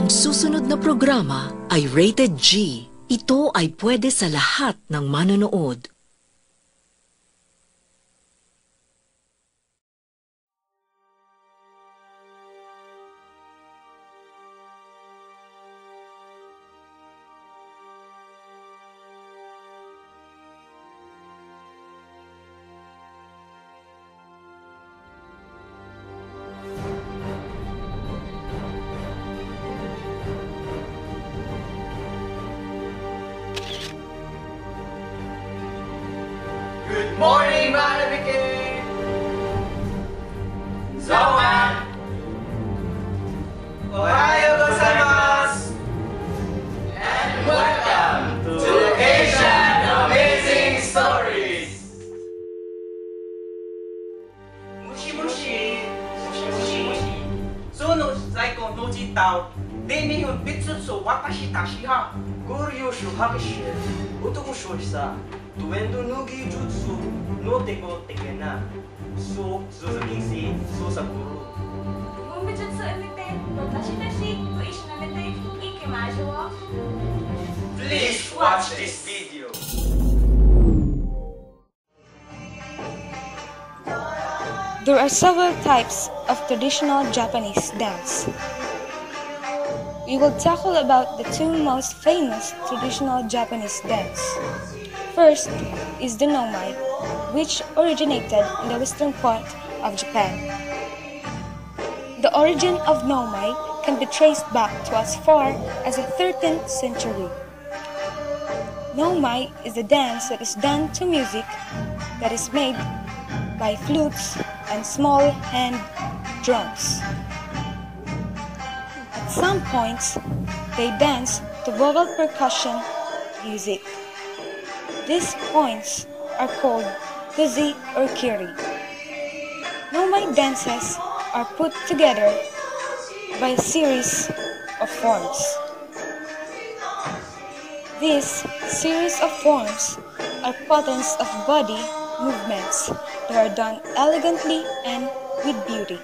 Ang susunod na programa ay rated G. Ito ay pwede sa lahat ng manonood. Good morning, Manabike! Zoan! Ohayo gozaimasu! And welcome to Asian Amazing Stories! Mushi mushi! Mushi mushi mushi! その在庫のじた例年を別と私たちがご利用しはぎし男勝利さ Tuwendo nugi jutsu no teko tekena so Suzuki so saburo. Bumijutsu emite, watashi dashi, ishinamete, ikimashou wa. Please watch this video. There are several types of traditional Japanese dance. We will tackle about the two most famous traditional Japanese dance. First is the Nomai, which originated in the western part of Japan. The origin of Nomai can be traced back to as far as the 13th century. Nomai is a dance that is done to music that is made by flutes and small hand drums. At some points, they dance to vocal percussion music. These points are called kuzi or kiri. Nomai dances are put together by a series of forms. These series of forms are patterns of body movements that are done elegantly and with beauty.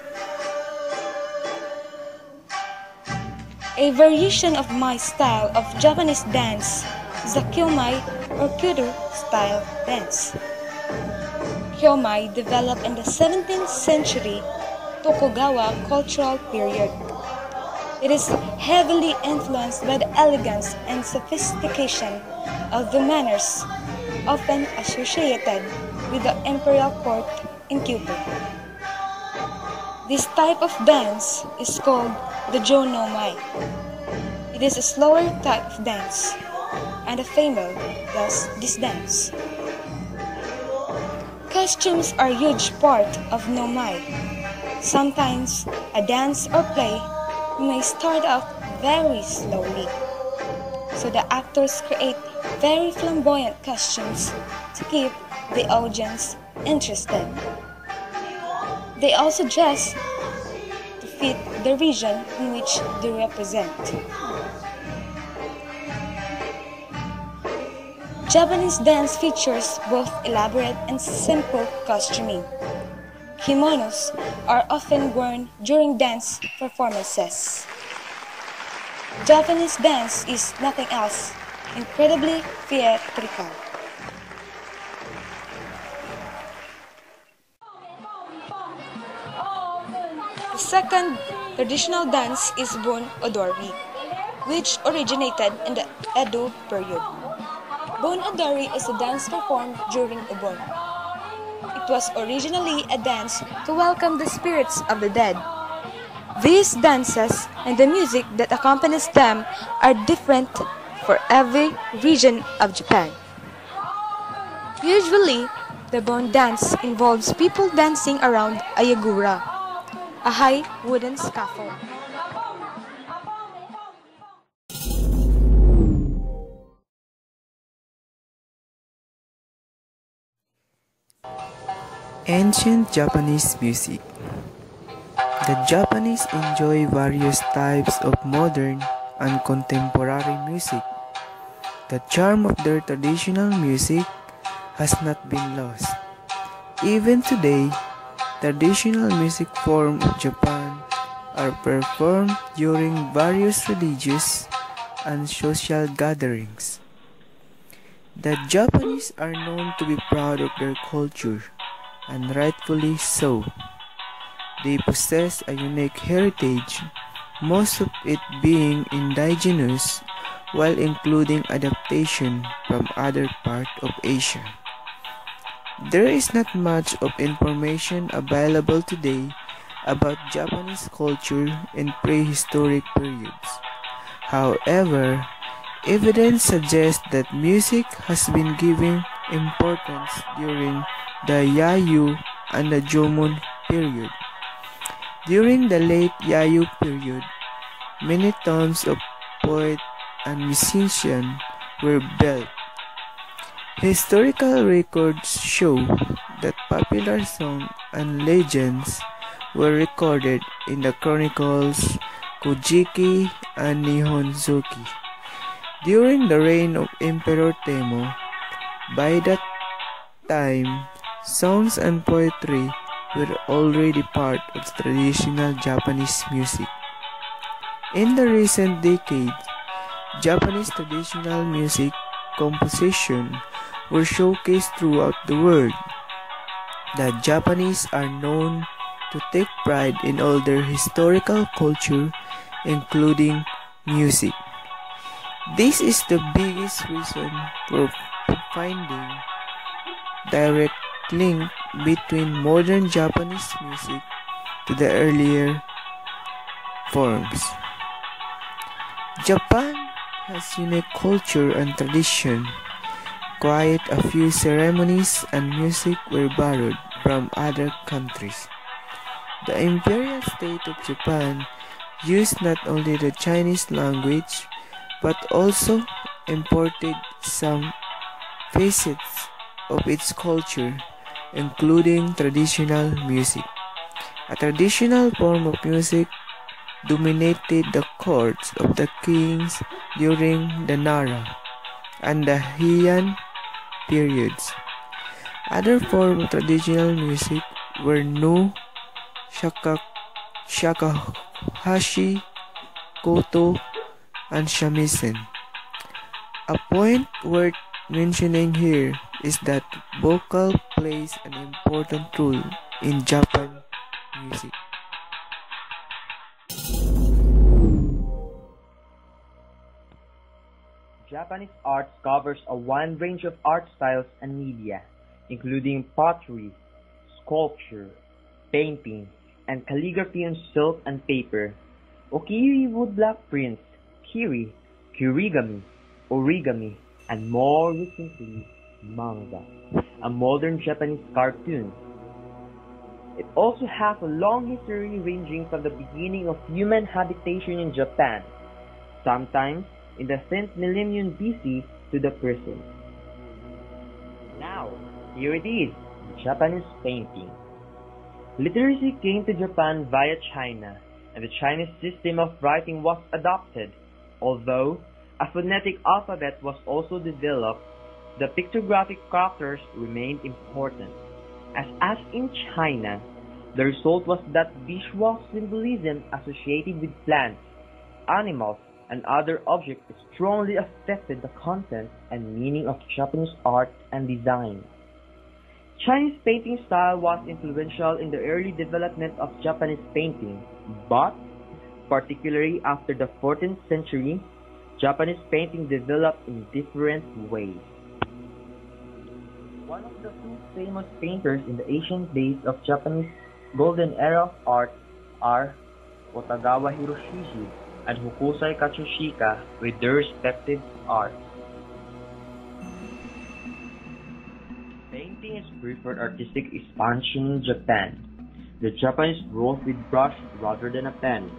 A variation of my style of Japanese dance is the Kyomai or Kuru style dance. Kyomai developed in the 17th century Tokugawa cultural period. It is heavily influenced by the elegance and sophistication of the manners often associated with the imperial court in Kyoto. This type of dance is called the Jonomai. It is a slower type of dance, and a female does this dance. Costumes are a huge part of Nomai. Sometimes a dance or play may start off very slowly, so the actors create very flamboyant costumes to keep the audience interested. They also dress to fit the region in which they represent. Japanese dance features both elaborate and simple costuming. Kimonos are often worn during dance performances. Japanese dance is nothing else, incredibly theatrical. The second traditional dance is Bon Odori, which originated in the Edo period. Bon Odori is a dance performed during Obon. It was originally a dance to welcome the spirits of the dead. These dances and the music that accompanies them are different for every region of Japan. Usually, the Bon dance involves people dancing around a yagura, a high wooden scaffold. Ancient Japanese music. The Japanese enjoy various types of modern and contemporary music. The charm of their traditional music has not been lost. Even today, traditional music form of Japan are performed during various religious and social gatherings. The Japanese are known to be proud of their culture, and rightfully so. They possess a unique heritage, most of it being indigenous, while including adaptation from other parts of Asia. There is not much of information available today about Japanese culture in prehistoric periods. However, evidence suggests that music has been given importance during the Yayoi and the Jomon period. During the late Yayoi period, many tombs of poets and musicians were built. Historical records show that popular songs and legends were recorded in the chronicles Kojiki and Nihonzoki. During the reign of Emperor Temo, by that time, songs and poetry were already part of traditional Japanese music. In the recent decades, Japanese traditional music composition were showcased throughout the world. The Japanese are known to take pride in all their historical culture, including music. This is the biggest reason for finding direct link between modern Japanese music to the earlier forms. Japan has unique culture and tradition. Quite a few ceremonies and music were borrowed from other countries. The Imperial State of Japan used not only the Chinese language but also imported some facets of its culture, including traditional music. A traditional form of music dominated the courts of the kings during the Nara and the Heian periods. Other forms of traditional music were no, shakuhachi, koto, and shamisen. A point worth mentioning here is that vocal plays an important role in Japan music. Japanese art covers a wide range of art styles and media, including pottery, sculpture, painting, and calligraphy on silk and paper, ukiyo woodblock prints, kiri, kirigami, origami, and more recently, manga, a modern Japanese cartoon. It also has a long history ranging from the beginning of human habitation in Japan, sometimes in the 10th millennium BC to the present. Now, here it is, Japanese painting. Literacy came to Japan via China, and the Chinese system of writing was adopted. Although a phonetic alphabet was also developed, the pictographic characters remained important. As in China, the result was that visual symbolism associated with plants, animals, and other objects strongly affected the content and meaning of Japanese art and design. Chinese painting style was influential in the early development of Japanese painting, but particularly after the 14th century, Japanese painting developed in different ways. One of the two famous painters in the ancient days of Japanese golden era of art are Otagawa Hiroshige and Hokusai Katsushika with their respective arts. Painting is preferred artistic expansion in Japan. The Japanese wrote with brush rather than a pen,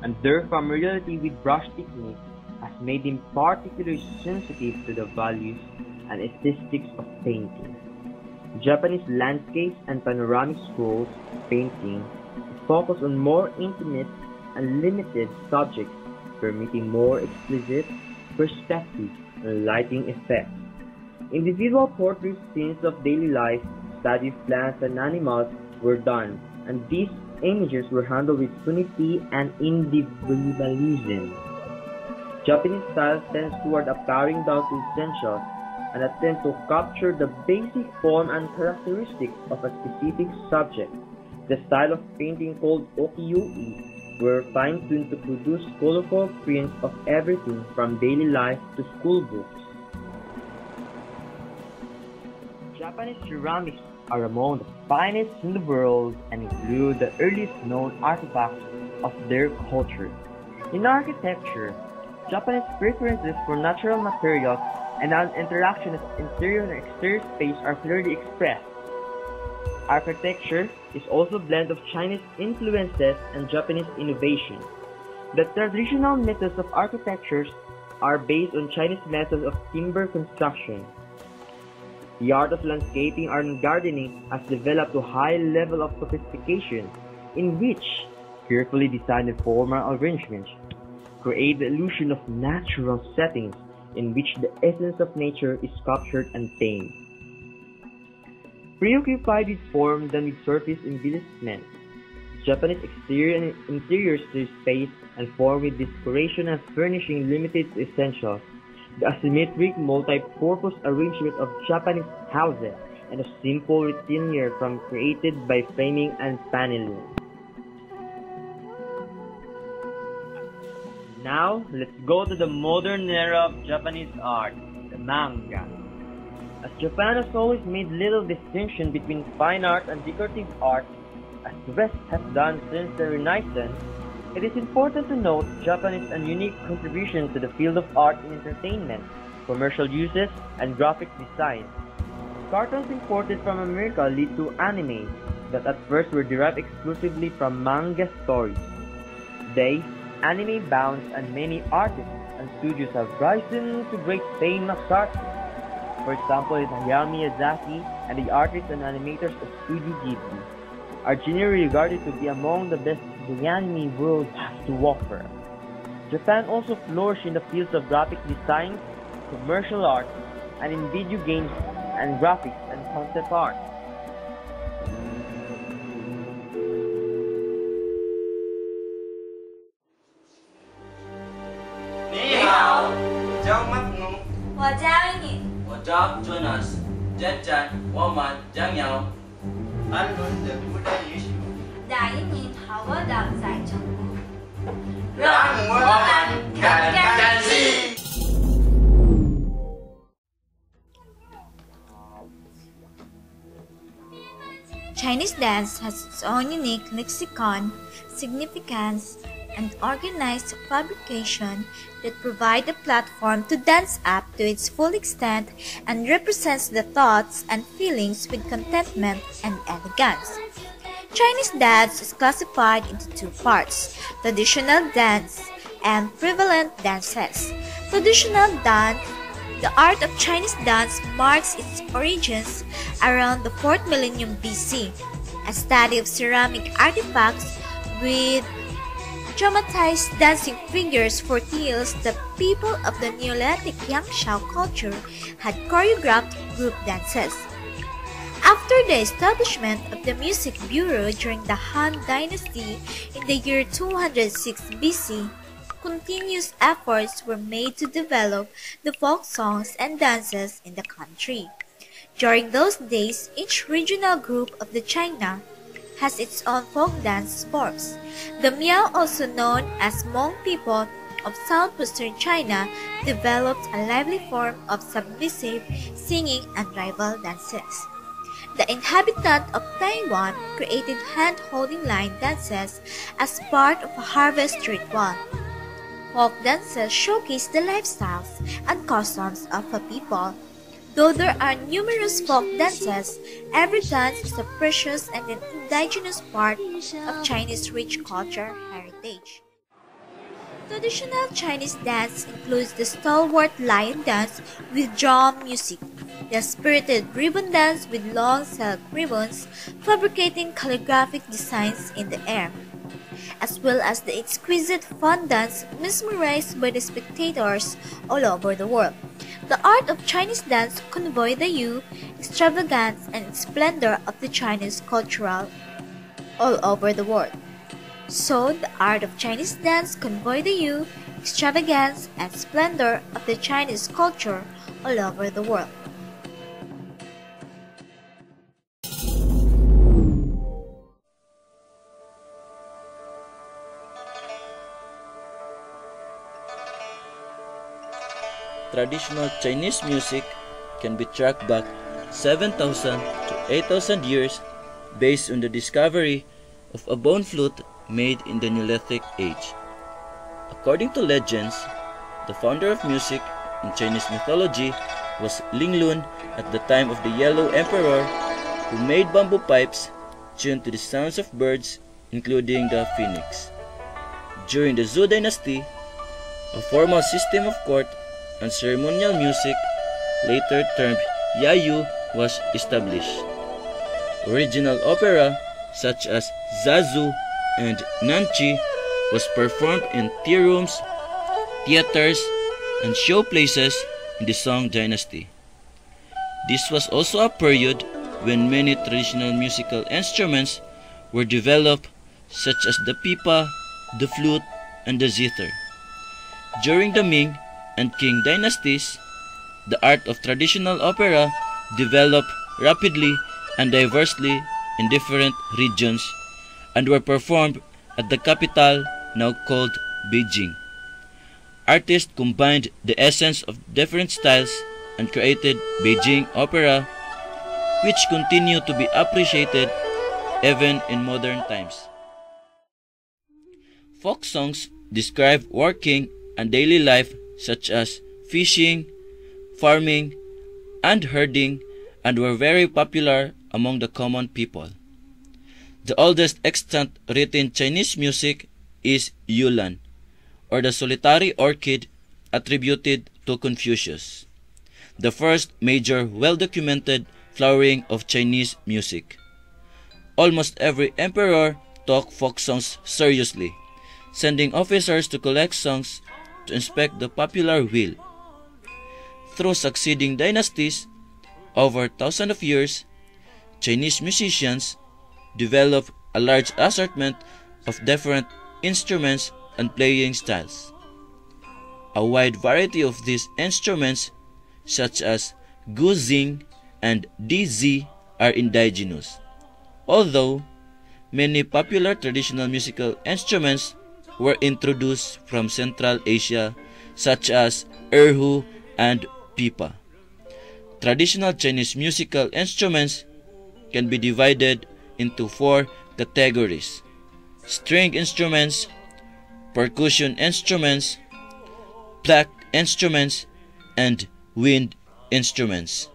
and their familiarity with brush technique has made them particularly sensitive to the values and aesthetics of painting. Japanese landscapes and panoramic scrolls painting focus on more intimate and limited subjects, permitting more explicit perspective and lighting effects. Individual portrait scenes of daily life, study of plants and animals were done, and these images were handled with unity and individualism. Japanese style tends toward a paring down to essentials, an attempt to capture the basic form and characteristics of a specific subject. The style of painting called ukiyo-e were fine-tuned to produce colorful prints of everything from daily life to school books. Japanese ceramics are among the finest in the world and include the earliest known artifacts of their culture. In architecture, Japanese preferences for natural materials and interaction with interior and exterior space are clearly expressed. Architecture is also a blend of Chinese influences and Japanese innovation. The traditional methods of architecture are based on Chinese methods of timber construction. The art of landscaping and gardening has developed to a high level of sophistication, in which carefully designed and formal arrangements create the illusion of natural settings in which the essence of nature is captured and tamed. Preoccupied with form than with surface embellishment, Japanese exterior and interior space and form with decoration and furnishing limited to essentials. The asymmetric, multi-purpose arrangement of Japanese houses and a simple retailer from created by framing and paneling. Now, let's go to the modern era of Japanese art, the manga. As Japan has always made little distinction between fine art and decorative art, as the West has done since the Renaissance, it is important to note Japan's unique contribution to the field of art and entertainment, commercial uses, and graphic design. Cartoons imported from America lead to anime that at first were derived exclusively from manga stories. Today, anime bounds and many artists and studios have risen to great famous artists. For example, Hayao Miyazaki and the artists and animators of Studio Ghibli are generally regarded to be among the best the anime world has to offer. Japan also flourished in the fields of graphic design, commercial art, and in video games and graphics and concept art. Ni hao, chào mắt ngủ. 我教你，我叫 Jonas，真真，我们将要谈论的古代艺术。打一年好我的在中国。让我们看看戏。 Chinese dance has its own unique lexicon, significance, and organized fabrication that provide a platform to dance up to its full extent and represents the thoughts and feelings with contentment and elegance. Chinese dance is classified into two parts, traditional dance and prevalent dances. Traditional dance, the art of Chinese dance, marks its origins around the 4th millennium BC. A study of ceramic artifacts with dramatized dancing figures foretells the people of the Neolithic Yangshao culture had choreographed group dances. After the establishment of the Music Bureau during the Han Dynasty in the year 206 BC, continuous efforts were made to develop the folk songs and dances in the country. During those days, each regional group of the China has its own folk dance forms. The Miao, also known as Hmong people of southwestern China, developed a lively form of submissive singing and rival dances. The inhabitant of Taiwan created hand-holding line dances as part of a harvest ritual. Folk dances showcase the lifestyles and customs of a people. Though there are numerous folk dances, every dance is a precious and an indigenous part of Chinese rich culture heritage. Traditional Chinese dance includes the stalwart lion dance with drum music, the spirited ribbon dance with long silk ribbons fabricating calligraphic designs in the air, as well as the exquisite fun dance mesmerized by the spectators all over the world. The art of Chinese dance convey the youth, extravagance, and splendor of the Chinese cultural all over the world. So, the art of Chinese dance convey the youth, extravagance, and splendor of the Chinese culture all over the world. Traditional Chinese music can be tracked back 7,000 to 8,000 years based on the discovery of a bone flute made in the Neolithic age. According to legends, the founder of music in Chinese mythology was Ling Lun at the time of the Yellow Emperor, who made bamboo pipes tuned to the sounds of birds, including the phoenix. During the Zhou dynasty, a formal system of court and ceremonial music, later termed Yayu, was established. Original opera such as Zazu and Nanchi was performed in tea rooms, theaters, and showplaces in the Song dynasty. This was also a period when many traditional musical instruments were developed, such as the pipa, the flute, and the zither. During the Ming and Qing dynasties, the art of traditional opera developed rapidly and diversely in different regions and were performed at the capital, now called Beijing. Artists combined the essence of different styles and created Beijing opera, which continue to be appreciated even in modern times. Folk songs describe working and daily life such as fishing, farming, and herding, and were very popular among the common people. The oldest extant written Chinese music is Yulan, or the solitary orchid attributed to Confucius, the first major well-documented flowering of Chinese music. Almost every emperor took folk songs seriously, sending officers to collect songs to inspect the popular will. Through succeeding dynasties, over thousands of years, Chinese musicians developed a large assortment of different instruments and playing styles. A wide variety of these instruments, such as guzheng and dizi, are indigenous, although many popular traditional musical instruments were introduced from Central Asia, such as erhu and pipa. Traditional Chinese musical instruments can be divided into 4 categories: string instruments, percussion instruments, pluck instruments, and wind instruments.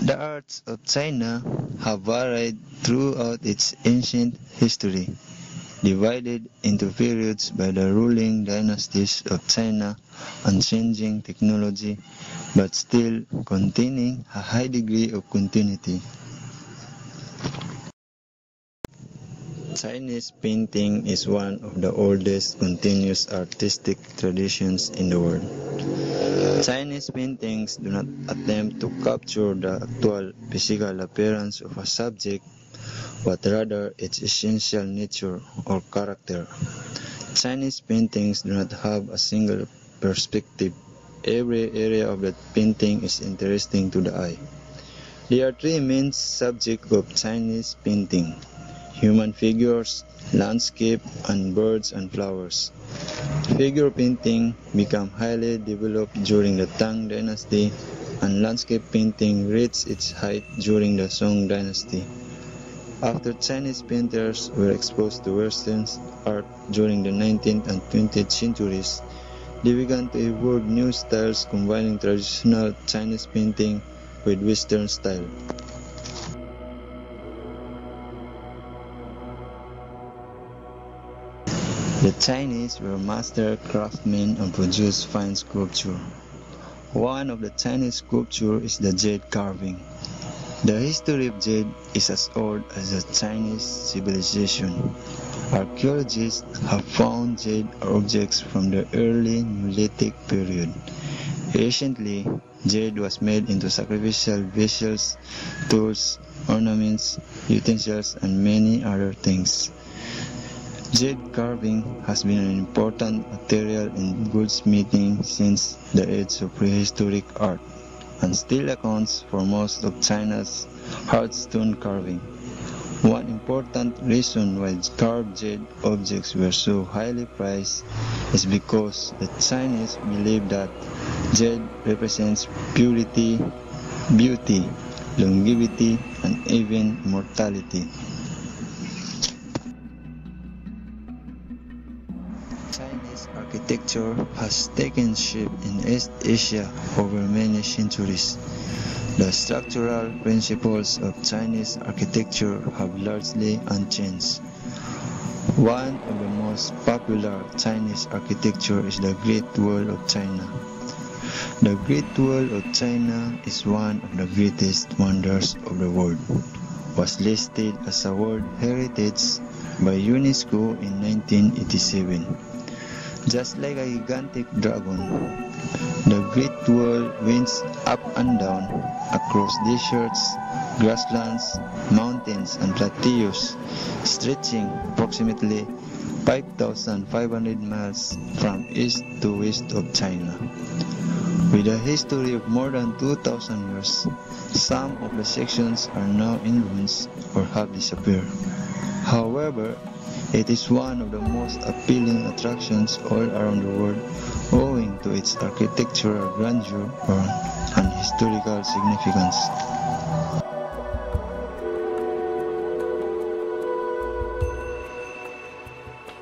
The arts of China have varied throughout its ancient history, divided into periods by the ruling dynasties of China and changing technology, but still containing a high degree of continuity. Chinese painting is one of the oldest continuous artistic traditions in the world. Chinese paintings do not attempt to capture the actual physical appearance of a subject, but rather its essential nature or character. Chinese paintings do not have a single perspective. Every area of that painting is interesting to the eye. There are 3 main subjects of Chinese painting: human figures, landscape, and birds and flowers. Figure painting became highly developed during the Tang dynasty, and landscape painting reached its height during the Song dynasty. After Chinese painters were exposed to Western art during the 19th and 20th centuries, they began to evolve new styles combining traditional Chinese painting with Western style. The Chinese were master craftsmen and produced fine sculpture. One of the Chinese sculptures is the jade carving. The history of jade is as old as the Chinese civilization. Archaeologists have found jade objects from the early Neolithic period. Anciently, jade was made into sacrificial vessels, tools, ornaments, utensils, and many other things. Jade carving has been an important material in goldsmithing since the age of prehistoric art, and still accounts for most of China's hard stone carving. One important reason why carved jade objects were so highly prized is because the Chinese believed that jade represents purity, beauty, longevity, and even immortality. Chinese architecture has taken shape in East Asia over many centuries. The structural principles of Chinese architecture have largely unchanged. One of the most popular Chinese architecture is the Great Wall of China. The Great Wall of China is one of the greatest wonders of the world. Was listed as a World Heritage by UNESCO in 1987. Just like a gigantic dragon, the Great Wall winds up and down across deserts, grasslands, mountains, and plateaus, stretching approximately 5,500 miles from east to west of China. With a history of more than 2,000 years, some of the sections are now in ruins or have disappeared. However, it is one of the most appealing attractions all around the world owing to its architectural grandeur and historical significance.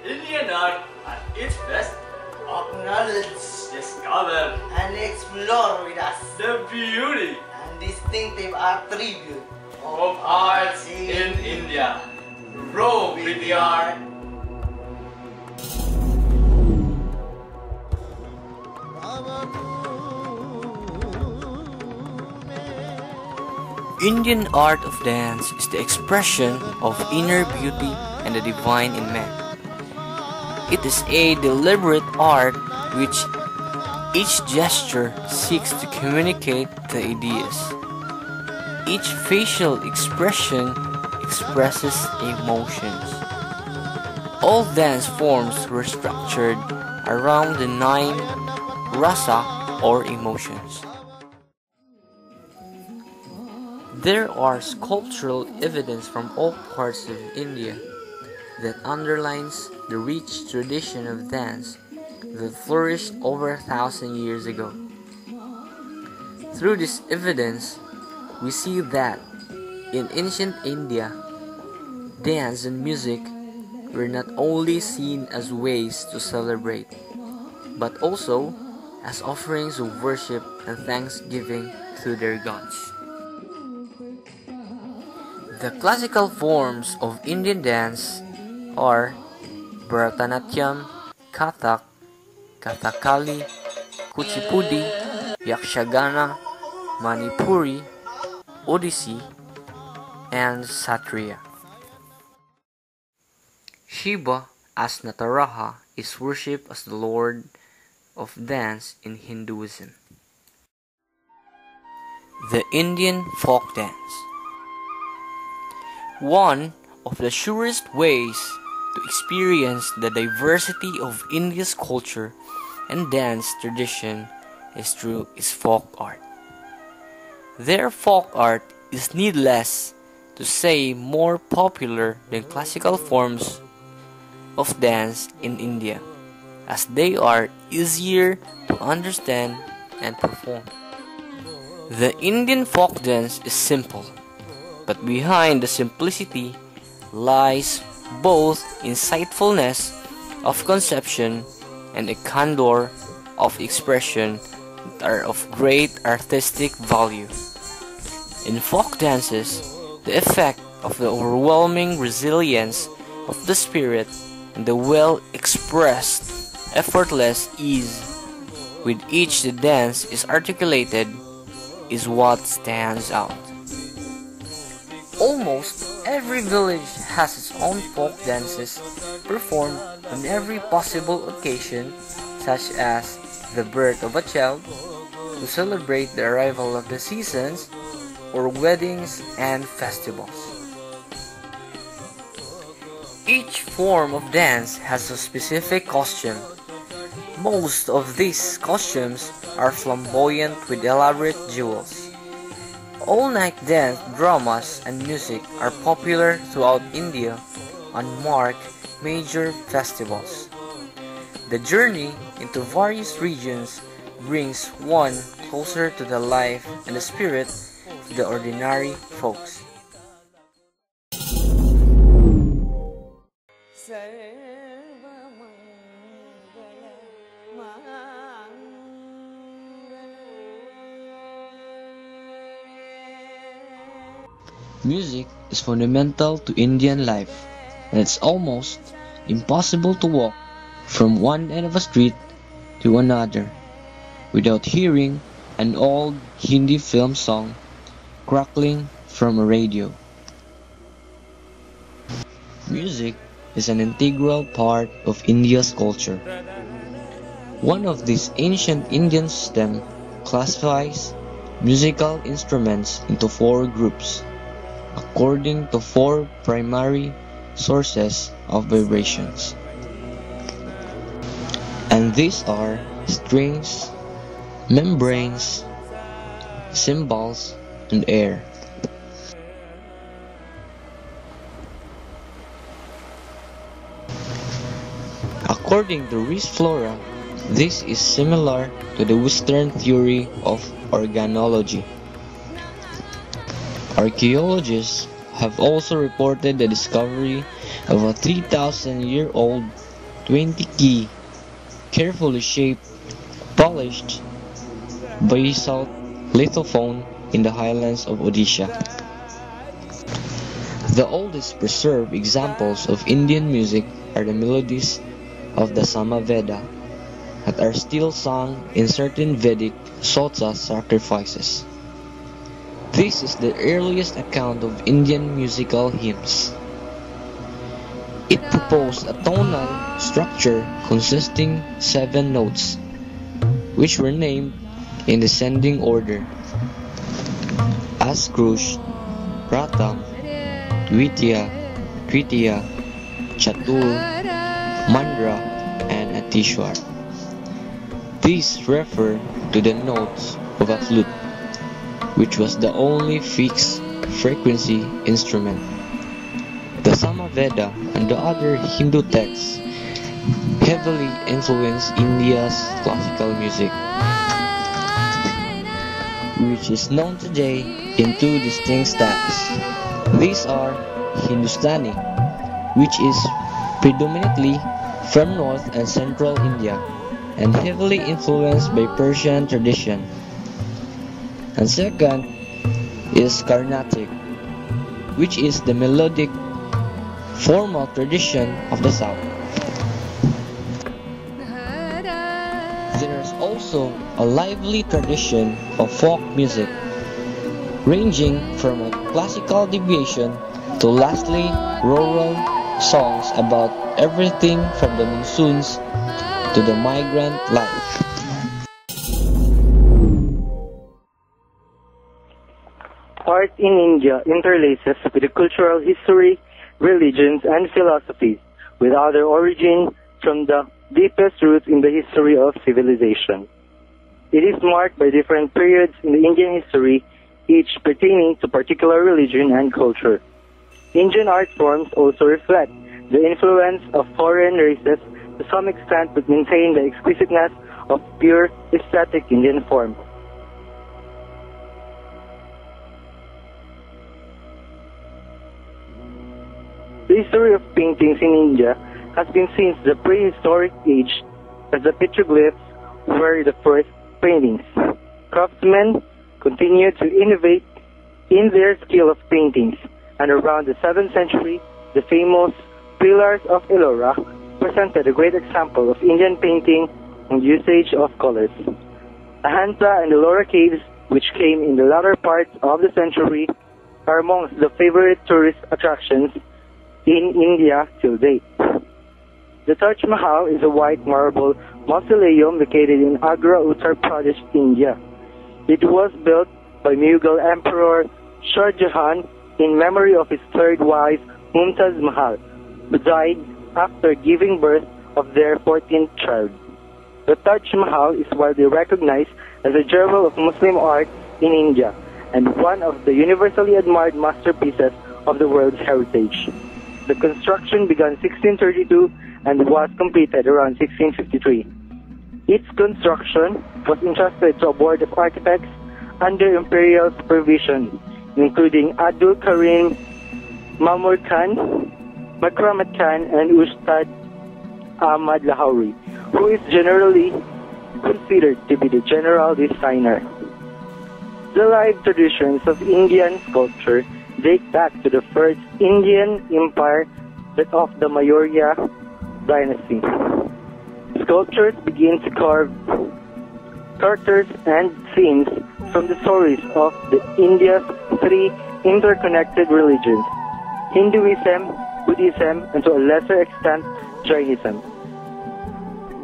Indian art at its best. Acknowledge, discover, and explore with us the beauty and distinctive attribute of arts in India. Grow with the art. Indian art of dance is the expression of inner beauty and the divine in man. It is a deliberate art which each gesture seeks to communicate the ideas. Each facial expression expresses emotions. All dance forms were structured around the 9 rasa or emotions. There are sculptural evidence from all parts of India that underlines the rich tradition of dance that flourished over 1,000 years ago. Through this evidence, we see that in ancient India, dance and music were not only seen as ways to celebrate, but also as offerings of worship and thanksgiving to their gods. The classical forms of Indian dance are Bharatanatyam, Kathak, Kathakali, Kuchipudi, Yakshagana, Manipuri, Odissi, and Satriya. Shiva as Nataraja is worshipped as the Lord of Dance in Hinduism. The Indian folk dance. One of the surest ways to experience the diversity of India's culture and dance tradition is through its folk art. Their folk art is needless to say more popular than classical forms of dance in India, as they are easier to understand and perform. The Indian folk dance is simple, but behind the simplicity lies both insightfulness of conception and a candor of expression that are of great artistic value. In folk dances, the effect of the overwhelming resilience of the spirit and the well-expressed, effortless ease with which the dance is articulated is what stands out. Almost every village has its own folk dances performed on every possible occasion, such as the birth of a child, to celebrate the arrival of the seasons, or weddings and festivals. Each form of dance has a specific costume. Most of these costumes are flamboyant with elaborate jewels. All-night dance dramas and music are popular throughout India and mark major festivals. The journey into various regions brings one closer to the life and the spirit of the ordinary folks. Music is fundamental to Indian life, and it's almost impossible to walk from one end of a street to another without hearing an old Hindi film song crackling from a radio. Music is an integral part of India's culture. One of these ancient Indian systems classifies musical instruments into four groups, according to four primary sources of vibrations. And these are strings, membranes, cymbals, and air. According to Rees Flora, this is similar to the Western theory of organology. Archaeologists have also reported the discovery of a 3,000-year-old 20-key, carefully shaped, polished basalt lithophone in the highlands of Odisha. The oldest preserved examples of Indian music are the melodies of the Samaveda that are still sung in certain Vedic Sota sacrifices. This is the earliest account of Indian musical hymns. It proposed a tonal structure consisting 7 notes, which were named in descending order: Askrush, Pratham, Dvitiya, Tritiya, Chatur, Mandra, and Atishwar. These refer to the notes of a flute, which was the only fixed frequency instrument. The Samaveda and the other Hindu texts heavily influenced India's classical music, which is known today in 2 distinct styles. These are Hindustani, which is predominantly from North and Central India and heavily influenced by Persian tradition. And second is Carnatic, which is the melodic formal tradition of the South. There is also a lively tradition of folk music, ranging from a classical deviation to lastly rural songs about everything from the monsoons to the migrant life. Art in India interlaces with the cultural history, religions, and philosophies, with other origins from the deepest roots in the history of civilization. It is marked by different periods in the Indian history, each pertaining to particular religion and culture. Indian art forms also reflect the influence of foreign races to some extent, but maintain the exquisiteness of pure aesthetic Indian form. The history of paintings in India has been since the prehistoric age, as the petroglyphs were the first paintings. Craftsmen continued to innovate in their skill of paintings, and around the 7th century, the famous Pillars of Ellora presented a great example of Indian painting and usage of colors. Ahanta and the Ellora caves, which came in the latter part of the century, are amongst the favorite tourist attractions in India till date. The Taj Mahal is a white marble mausoleum located in Agra, Uttar Pradesh, India. It was built by Mughal Emperor Shah Jahan in memory of his third wife, Mumtaz Mahal, who died after giving birth of their 14th child. The Taj Mahal is widely recognized as a jewel of Muslim art in India and one of the universally admired masterpieces of the world's heritage. The construction began 1632 and was completed around 1653. Its construction was entrusted to a board of architects under imperial supervision, including Abdul Karim Mamur Khan, Makramat Khan, and Ustad Ahmad Lahori, who is generally considered to be the general designer. The live traditions of Indian sculpture date back to the first Indian empire, that of the Maurya dynasty. Sculptors begin to carve characters and scenes from the stories of India's three interconnected religions: Hinduism, Buddhism, and to a lesser extent, Jainism.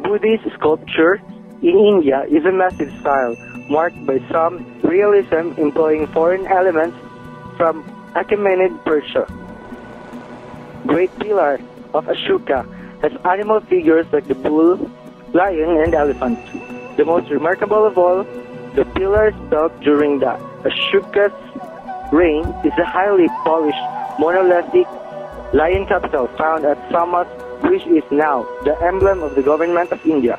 Buddhist sculpture in India is a massive style marked by some realism employing foreign elements from Achaemenid Persia. Great Pillar of Ashoka has animal figures like the bull, lion, and elephant. The most remarkable of all, the pillars built during the Ashoka's reign is the highly polished monolithic lion capital found at Samas, which is now the emblem of the government of India.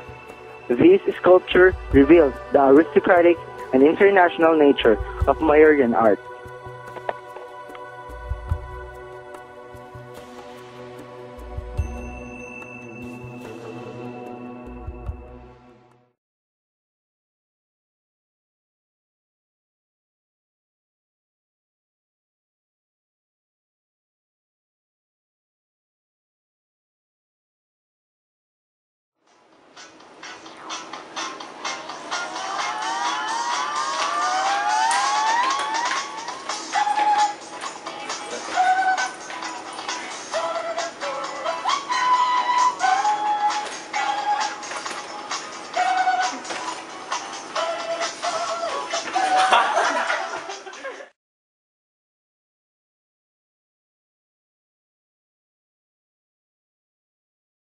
This sculpture reveals the aristocratic and international nature of Mauryan art.